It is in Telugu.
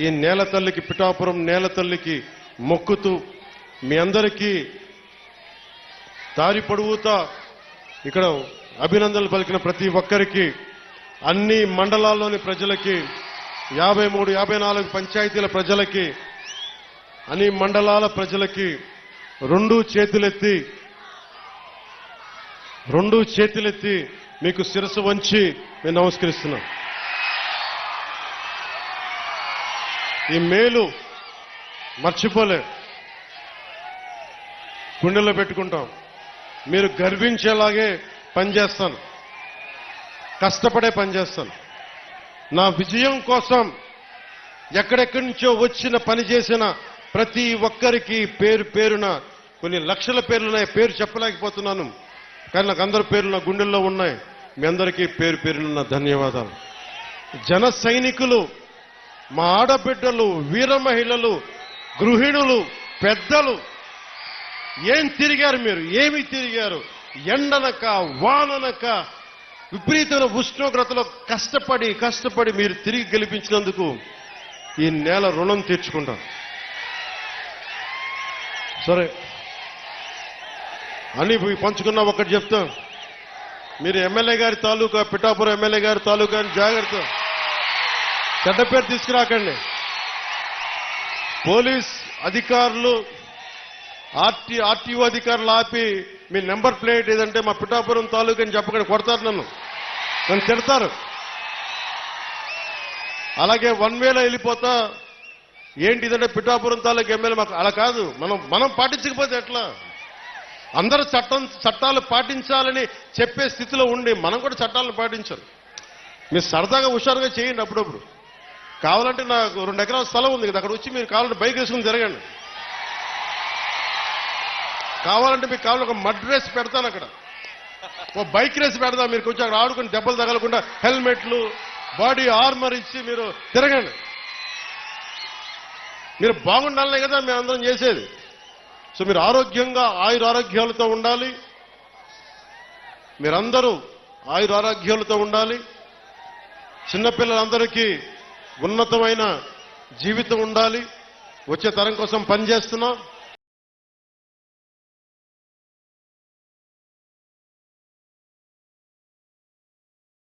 ఈ నేల తల్లికి, పిఠాపురం నేల తల్లికి మొక్కుతూ మీ అందరికీ దారి పొడవుతా ఇక్కడ అభినందనలు పలికిన ప్రతి ఒక్కరికి, అన్ని మండలాల్లోని ప్రజలకి, 53, 54 పంచాయతీల ప్రజలకి, అన్ని మండలాల ప్రజలకి రెండు చేతులెత్తి మీకు శిరస్సు వంచి నేను నమస్కరిస్తున్నాను. ఈ మేలు మర్చిపోలే, గుండెల్లో పెట్టుకుంటాం. మీరు గర్వించేలాగే పనిచేస్తాను, కష్టపడే పనిచేస్తాను. నా విజయం కోసం ఎక్కడెక్కడి నుంచో వచ్చిన పని చేసిన ప్రతి ఒక్కరికి పేరు పేరున, కొన్ని లక్షల పేర్లున్నాయి, పేరు చెప్పలేకపోతున్నాను, కానీ నాకు అందరి పేర్లు నా గుండెల్లో ఉన్నాయి. మీ అందరికీ పేరు పేరున ధన్యవాదాలు. జన సైనికులు, మా ఆడబిడ్డలు, వీర మహిళలు, గృహిణులు, పెద్దలు, ఏం తిరిగారు మీరు, ఏమి తిరిగారు? ఎండనక వాననక విపరీతమైన ఉష్ణోగ్రతలో కష్టపడి మీరు తిరిగి గెలిపించినందుకు ఈ నేల రుణం తీర్చుకుంటాం. సరే అని పంచుకున్నా ఒకటి చెప్తా, మీరు ఎమ్మెల్యే గారి తాలూకా, పిఠాపురం ఎమ్మెల్యే గారి తాలూకా అని జాగ్రత్త, చెడ్డ పేరు తీసుకురాకండి. పోలీస్ అధికారులు, ఆర్టీఓ అధికారులు ఆపి మీ నెంబర్ ప్లేట్ ఏదంటే మా పిఠాపురం తాలూకా అని చెప్పకండి, కొడతారు, నన్ను తిడతారు. అలాగే 1 వేలో వెళ్ళిపోతా, ఏంటి ఇదంటే పిఠాపురం తాలూకా ఎమ్మెల్యే, మాకు అలా కాదు. మనం పాటించకపోతే ఎట్లా? అందరూ చట్టాలు పాటించాలని చెప్పే స్థితిలో ఉండి మనం కూడా చట్టాలను పాటించాలి. మీరు సరదాగా హుషారుగా చేయండి అప్పుడప్పుడు. కావాలంటే నాకు 2 ఎకరాల స్థలం ఉంది కదా, అక్కడ వచ్చి మీరు కావాలంటే బైక్ వేసుకుని తిరగండి. కావాలంటే మీకు కావాలంటే ఒక మడ్ రేస్ పెడతాను, అక్కడ ఓ బైక్ రేస్ పెడతాం. మీరు కొంచెం అక్కడ ఆడుకుని దెబ్బలు తగలకుండా హెల్మెట్లు, బాడీ ఆర్మర్ ఇచ్చి మీరు తిరగండి. మీరు బాగుండాలనే కదా మేము అందరం చేసేది. సో మీరు ఆరోగ్యంగా, ఆయురారోగ్యాలతో ఉండాలి. మీరందరూ ఆయురారోగ్యాలతో ఉండాలి. చిన్నపిల్లలందరికీ ఉన్నతమైన జీవితం ఉండాలి. వచ్చే తరం కోసం పనిచేస్తున్నాం.